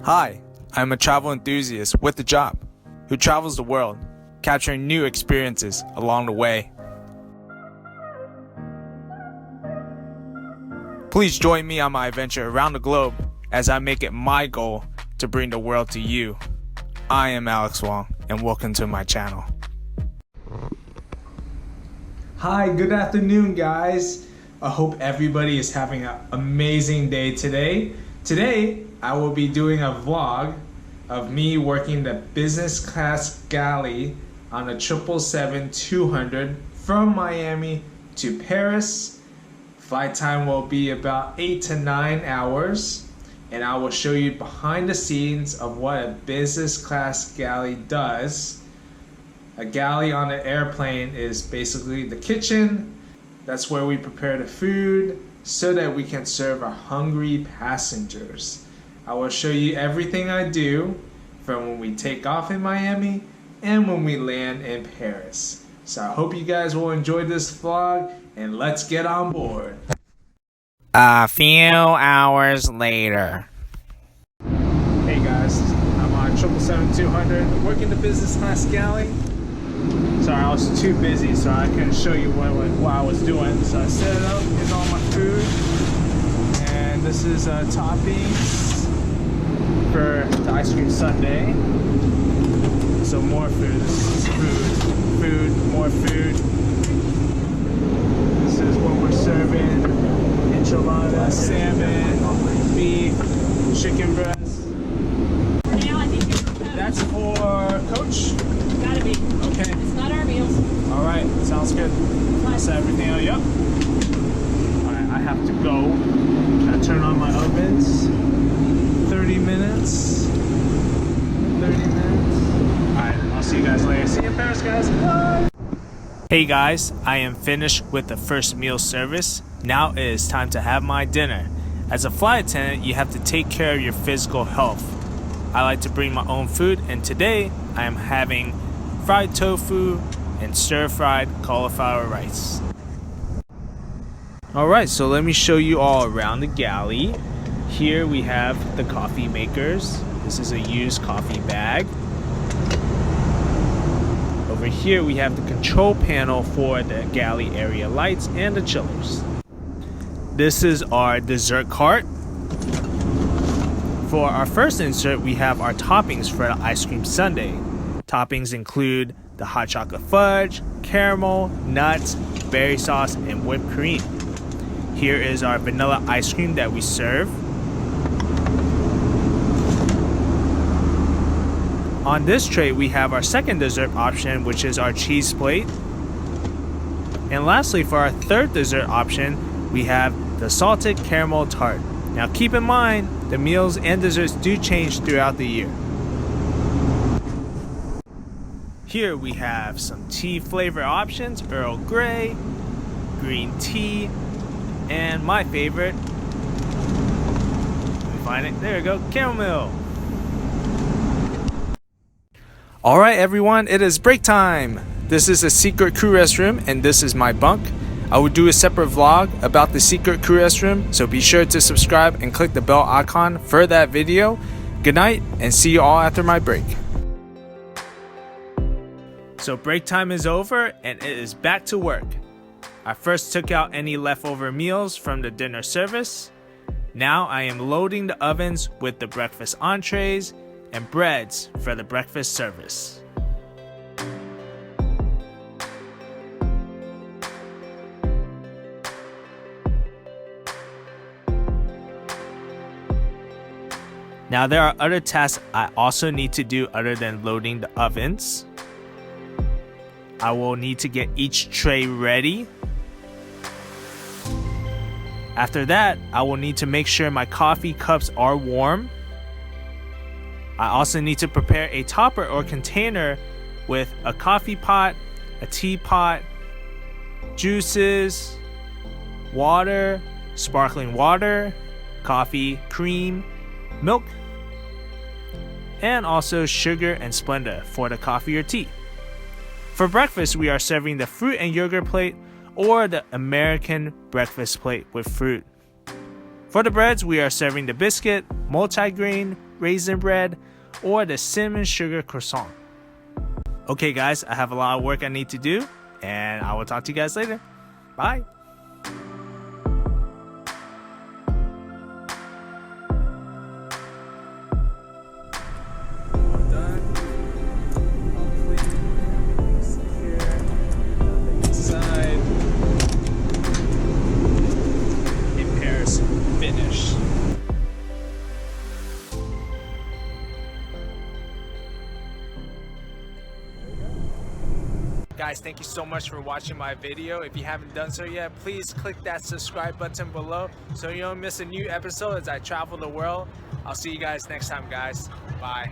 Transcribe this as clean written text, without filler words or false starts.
Hi, I'm a travel enthusiast with a job who travels the world, capturing new experiences along the way. Please join me on my adventure around the globe as I make it my goal to bring the world to you. I am Alex Wong, and welcome to my channel. Hi, good afternoon, guys. I hope everybody is having an amazing day today. Today, I will be doing a vlog of me working the business class galley on a 777-200 from Miami to Paris. Flight time will be about 8 to 9 hours, and I will show you behind the scenes of what a business class galley does. A galley on an airplane is basically the kitchen. That's where we prepare the food so that we can serve our hungry passengers. I will show you everything I do from when we take off in Miami and when we land in Paris. So I hope you guys will enjoy this vlog, and let's get on board. A few hours later. Hey guys, I'm on 777-200 working the business class galley. Sorry, I was too busy, so I couldn't show you what I was doing. So I set it up, here's all my food. And this is toppings for the ice cream sundae. So more food, this is food, more food. This is what we're serving: enchiladas, salmon, beef, chicken breast. Now I think it's for Coach. That's for Coach? Gotta be. Okay. It's not our meals. All right, sounds good. Set everything up. Yep. All right, I have to go. Gotta turn on my ovens. 30 minutes. 30 minutes. All right, I'll see you guys later. See you in Paris, guys. Bye. Hey guys, I am finished with the first meal service. Now it is time to have my dinner. As a flight attendant, you have to take care of your physical health. I like to bring my own food, and today I am having fried tofu and stir-fried cauliflower rice. Alright, so let me show you all around the galley. Here we have the coffee makers. This is a used coffee bag. Over here we have the control panel for the galley area lights and the chillers. This is our dessert cart. For our first insert, we have our toppings for the ice cream sundae. Toppings include the hot chocolate fudge, caramel, nuts, berry sauce, and whipped cream. Here is our vanilla ice cream that we serve. On this tray, we have our second dessert option, which is our cheese plate. And lastly, for our third dessert option, we have the salted caramel tart. Now keep in mind, the meals and desserts do change throughout the year. Here we have some tea flavor options: Earl Grey, green tea, and my favorite, let me find it, there we go, chamomile. Alright everyone, it is break time. This is a secret crew restroom, and this is my bunk. I will do a separate vlog about the secret crew restroom, so be sure to subscribe and click the bell icon for that video. Good night, and see you all after my break. So break time is over, and it is back to work. I first took out any leftover meals from the dinner service. Now I am loading the ovens with the breakfast entrees and breads for the breakfast service. Now there are other tasks I also need to do other than loading the ovens. I will need to get each tray ready. After that, I will need to make sure my coffee cups are warm. I also need to prepare a topper or container with a coffee pot, a teapot, juices, water, sparkling water, coffee, cream, milk, and also sugar and Splenda for the coffee or tea. For breakfast, we are serving the fruit and yogurt plate or the American breakfast plate with fruit. For the breads, we are serving the biscuit, multigrain, raisin bread, or the cinnamon sugar croissant. Okay guys, I have a lot of work I need to do, and I will talk to you guys later. Bye. All done. All clean. See here. The inside. It pairs finish. Guys, thank you so much for watching my video. If you haven't done so yet, please click that subscribe button below so you don't miss a new episode as I travel the world. I'll see you guys next time, guys. Bye.